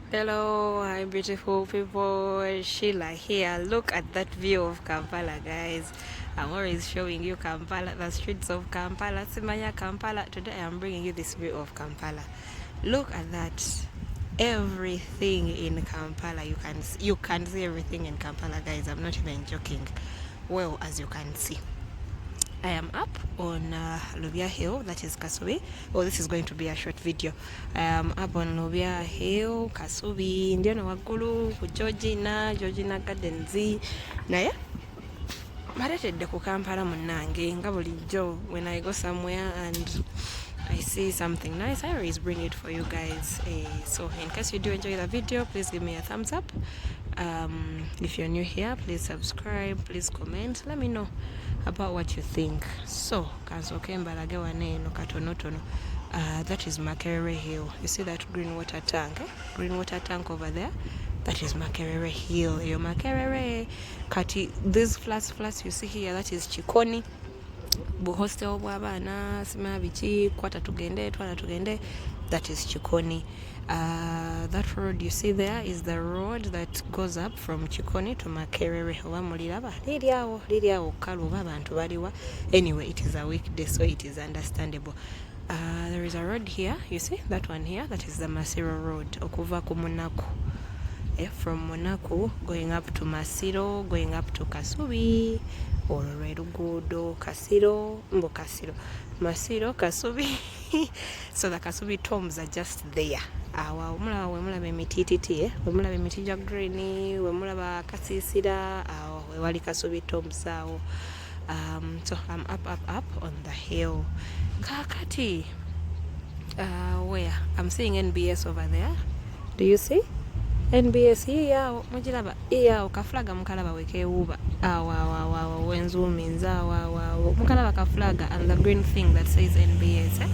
Hello, hi beautiful people. Sheila here. Look at that view of Kampala, guys. I'm always showing you Kampala, the streets of Kampala, Simaya Kampala. Today I'm bringing you this view of Kampala. Look at that. Everything in Kampala. You can see everything in Kampala, guys. I'm not even joking. Well, as you can see. I am up on Buziga Hill, that is Kasubi. Oh, this is going to be a short video. I am up on Buziga Hill, Kasubi, Ndiano Wagulu, Georgina Gardens. Naye maletedde ku Kampala munnange nga bulijjo when I go somewhere and I see something nice, I always bring it for you guys. So in case you do enjoy the video, please give me a thumbs up. If you're new here, please subscribe, please comment, let me know about what you think. So kansoke mbalage waneeno katonotono. That is Makerere Hill. You see that green water tank? Green water tank over there? That is Makerere Hill. Yo Makerere kati, these flats you see here, that is Chikoni. Buhostel bw'abaana sima biki kwata tugende twala tugende, that is Chikoni. That road you see there is the road that goes up from Chikoni to Makerere. Oba muliraba liri awo kale oba abantu baliwa. Anyway, it is a weekday, so it is understandable. There is a road here, you see that one here, that is the Masiro road okuva ku Munaku. From Monaco going up to Masiro, going up to Kasubi, or Rerugudo, Masiro, Kasubi. So the Kasubi tombs are just there. Wemula bemititi, wemula bemitija green, wemula bakasisira, wali Kasubi tombs. So I'm up on the hill. Kakati, where I'm seeing NBS over there. Do you see? NBS yao mujiraba yao kaflaga mukalaba wekewuba awa wenzuminza awa mukalaba kaflaga and the green thing that says NBS.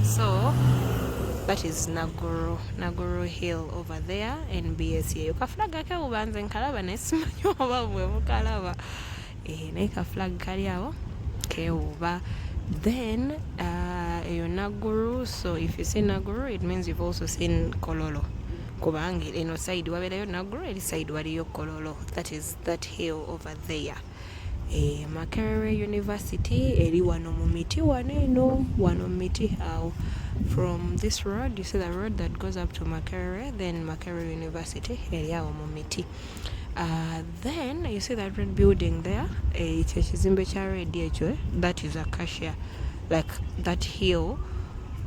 So that is Naguru Hill over there. NBS yeyo kaflaga kewuba nze nkalaba nesimanyo oba bwe mukalaba naye kaflaga kali awo kewuba. Then eyo Naguru. So if you see Naguru, it means you've also seen Kololo. Kubangi eno side wabeerayo Naguru, eri side waliyo Kololo. That is that hill over there. Makerere University eri wano mu miti waneeno, wano mu miti awo. From this road, you see the road that goes up to Makerere, then Makerere University eri awo mu miti. Then you see that red building there, ekyo ekizimbe kya red ekyo, that is Acacia, like that hill.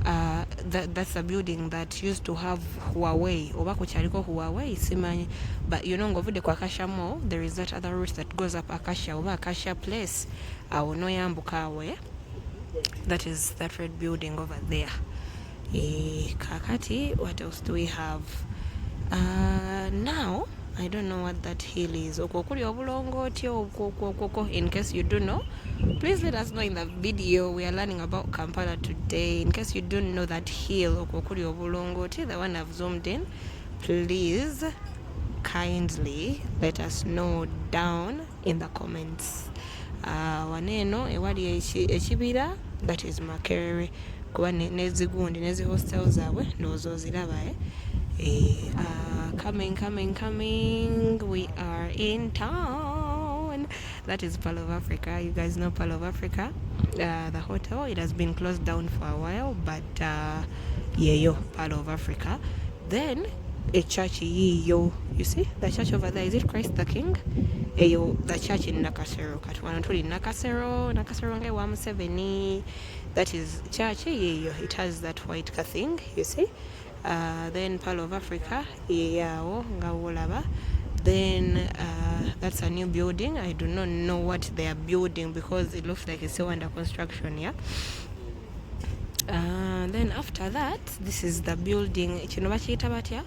That's a building that used to have Huawei. Oba kuchaliko Huawei simanyi. But you know ng'ovudde ku Acacia Mall, there is that other route that goes up Acacia oba Acacia Place. Awo noyambuka awo. That is that red building over there. Kakati, what else do we have? Now I don't know what that hill is. Okokuli obulongoti okoko. In case you do know, please let us know in the video. We are learning about Kampala today. In case you don't know that hill, okokuli obulongoti, the one I've zoomed in, please kindly let us know down in the comments. Waneeno ewali ekibira, that is Makerere. Kuba nezigundi nezi hostels zaabwe ndowooza oziraba. Coming. We are in town. That is Pearl of Africa. You guys know Pearl of Africa. The hotel, it has been closed down for a while, but Pearl of Africa. Then a church yiyo. You see the church over there, is it Christ the King? The church in Nakasero. Katwanatuli Nakasero nge wa Museveni. That is church yiyo. It has that white thing, you see. Then Pearl of Africa yawo ngawolaba. Then that's a new building. I do not know what they are building because it looks like it's still under construction. Then after that, this is the building. The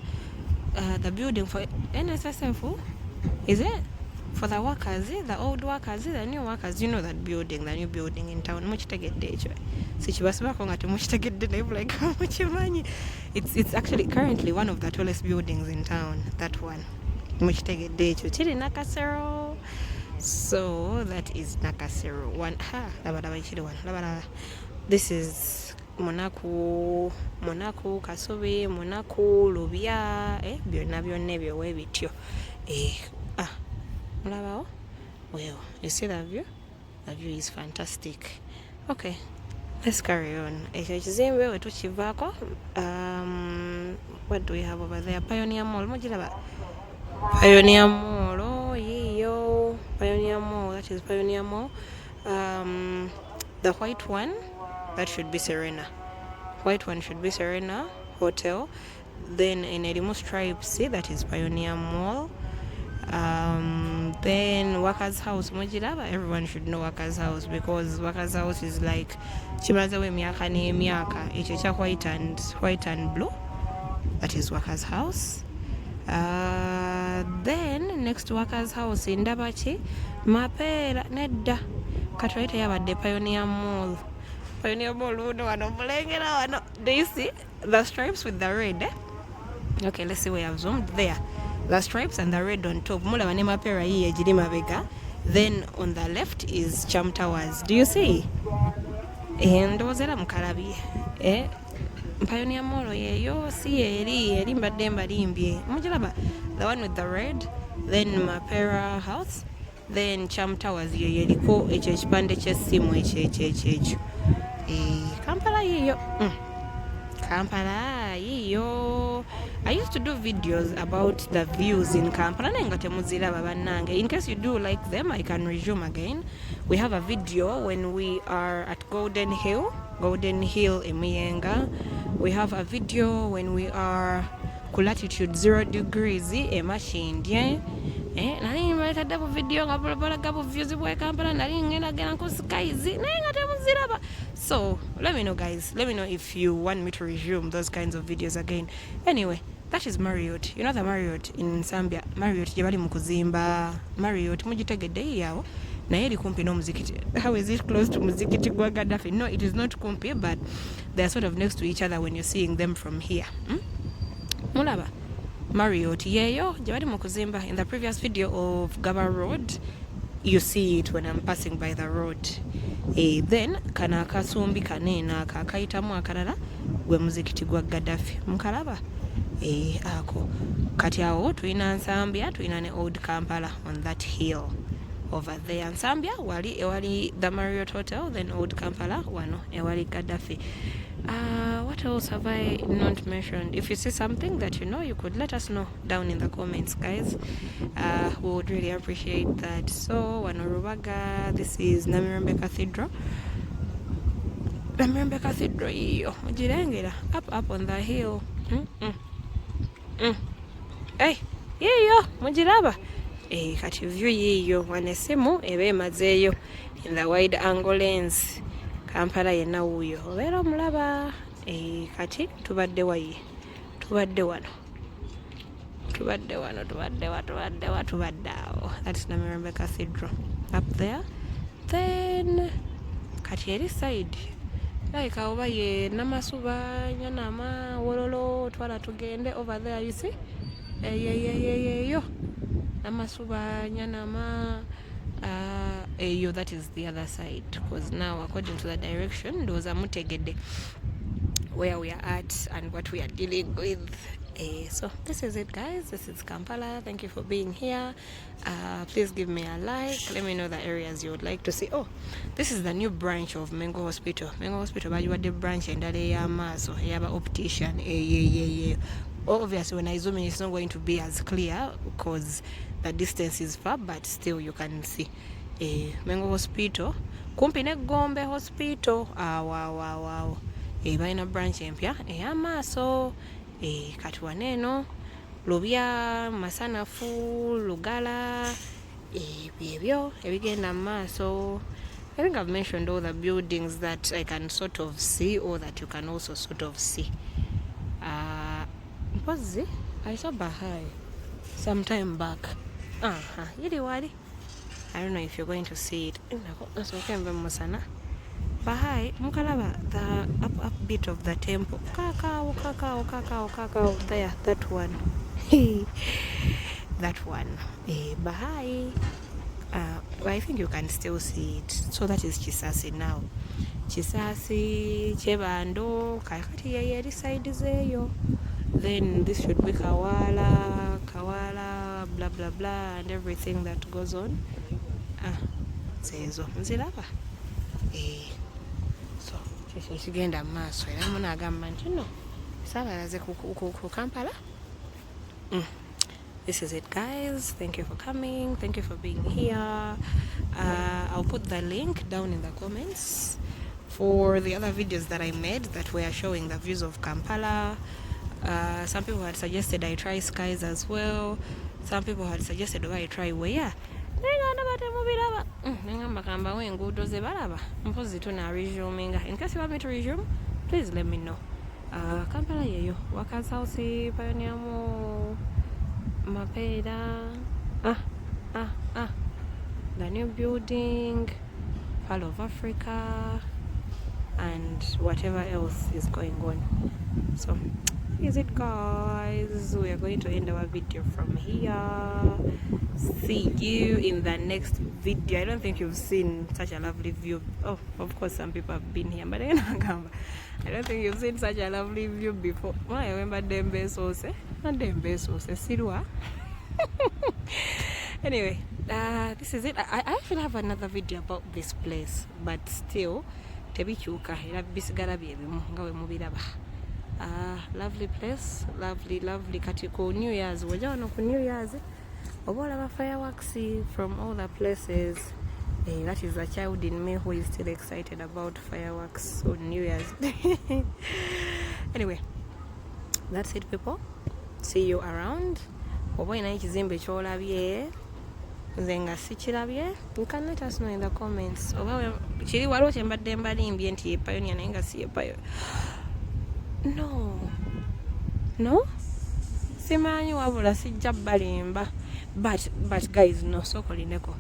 building for NSSF, is it? For the workers, the old workers, the new workers, you know that building, the new building in town. It's actually currently one of the tallest buildings in town. That one. So that is Nakasero one. This is Munaku Kasubi, Munaku Lubya, byonna ebyo we bityo. Mulabao? Well, you see that view? The view is fantastic. Okay, let's carry on. Ekizimbe we tukivaako. What do we have over there? Pioneer Mall. Mujiraba? Pioneer Mall. Oh, yiyo. Pioneer Mall. That is Pioneer Mall. The white one, that should be Serena. White one should be Serena Hotel. Then in Edimu Stripes, see, that is Pioneer Mall. Then Workers House. Mujiraba, everyone should know Workers House because Workers House is like chimazewe miaka ne miaka. Echecha white and blue. That is Workers House. Then next Workers House in Dabachi, Mapera Nedda. Katwaite yabadde Pioneer Mall. Pioneer Mall wano. Do you see the stripes with the red? Okay, let's see where I've zoomed there. The stripes and the red on top. Mulaba ne mapera yiye giri mabega. Then on the left is Cham Towers. Do you see? And ndowozera mukalabi. Pioneer Mall yeyo si eri mbadde mbalimbye. Mujiraba, the one with the red, then Mapera House, then Cham Towers yeyo eriko ekyo ekipande ky'essimu ekyo. Kampala yeyo. Kampala yeyo. I used to do videos about the views in Kampala naye nga temuziraba bannange. In case you do like them, I can resume again. We have a video when we are at Golden Hill in Muyenga. We have a video when we are ku latitude 0 degrees Mashindye. Nali mbaleka video nga balaga views bwa Kampala nali ngenda ku skies naye nga temuziraba. So let me know, guys. Let me know if you want me to resume those kinds of videos again. Anyway, that is Marriott. You know the Marriott in Zambia. Marriott gye bali mu kuzimba. Marriott mugitegedde yawo. Naye eri kumpi n'omuzikiti. How is it close to muzikiti gwa Gaddafi? No, it is not kumpi, but they are sort of next to each other when you're seeing them from here. Mulaba, Marriott yeyo gye bali mu kuzimba. In the previous video of Gaba Road, you see it when I'm passing by the road. Then kana akasumbi kanena akayitamu akalala gwe muzikiti gwa Gaddafi. Mukalaba? Ako. Kati awo tulina Nsambya, tulina ne Old Kampala on that hill. Over there in Zambia, ewali the Marriott Hotel, then Old Kampala, wano ewali Gaddafi. What else have I not mentioned? If you see something that you know, you could let us know down in the comments, guys. We would really appreciate that. So, wano Rubaga, this is Namirembe Cathedral. Namirembe Cathedral, iyo, mujirengera, up on the hill. Hey, iyo, mujiraba. Kati view yiyo wanesimu ebe emazeeyo in the wide angle lens. Kampala yenna wuyo obeera omulaba. Kati tubadde wano awo. That's Namirembe Cathedral up there. Then kati eri side like oba ye Namasuba Nyanama Wololo twala tugende over there, you see. Yo Namasuba Nyanama that is the other side, because now according to the direction those are Mutegede where we are at and what we are dealing with. So this is it, guys. This is Kampala. Thank you for being here. Please give me a like. Let me know the areas you would like to see. Oh, this is the new branch of Mengo Hospital. Mengo Hospital bajiwadde branch endala ey'amaaso ey'aba optician. Obviously when I zoom in it's not going to be as clear because the distance is far, but still you can see. Mengo Hospital kumpi ne Gombe Hospital. Wow. Balina branch empya ey'amaaso. Kati waneno Lubya, Masanafu, Lugala, ebyo ebigenda maaso. I think I've mentioned all the buildings that I can sort of see or that you can also sort of see. Mpozi, I saw Bahai sometime back. Yili wali. I don't know if you're going to see it. That's okay, Musana. Bahai, mukalaba, the up bit of the temple. Kakao, there, that one. That one. Bahai. But I think you can still see it. So that is Kisasi now. Kisasi, Chebando, Kakati yeri side zeyo. Then this should be Kawala, blah blah blah, and everything that goes on. Zezo, nzilaba. So, kigenda maaso era munagamba nti no saabalaze ku Kampala. This is it, guys. Thank you for coming. Thank you for being here. I'll put the link down in the comments for the other videos that I made that were showing the views of Kampala. Some people had suggested I try skies as well. Some people had suggested I try where. In case you want me to resume, please let me know. Kampala yeyo Workers House Pioneer Mall Mapeda the new building, Pearl of Africa, and whatever else is going on. So is it, guys? We are going to end our video from here. See you in the next video. I don't think you've seen such a lovely view. Oh, of course some people have been here, but I don't think you've seen such a lovely view before. I remember Dembe Sauce, not Dembe Sauce, Silwa. Anyway, this is it. I actually have another video about this place, but still tebichuka era bisigala byebimu nga we mubiraba. Lovely place, lovely kati ku New Year's wajja wano ku New Year's oba olaba fireworks from all the places. That is a child in me who is still excited about fireworks on New Year's. Anyway, that's it, people. See you around. Oba ina ekizimbe kyolabye nze nga sikirabye, you can let us know in the comments. Oba kiri waliwo kyembadde mbalimbye nti Pioneer naye nga si Pioneer. No simanyi wabula sijja balimba, but guys, no sokolineko.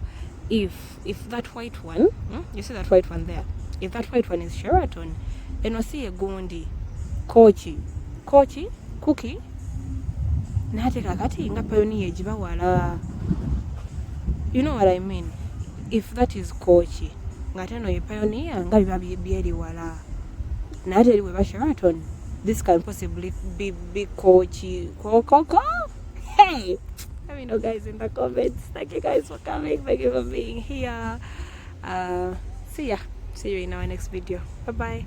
If that white one, you see that white one there, if that white one is Sheraton, then we see a gundi Kochi cookie nate kakati nga Pioneer jiba wala. You know what I mean? If that is Kochi ngate no ye Pioneer nga biba byeri wala nate we ba Sheraton, this can possibly be Kochi. Hey, let me know, guys, in the comments. Thank you guys for coming. Thank you for being here. See you in our next video. Bye bye.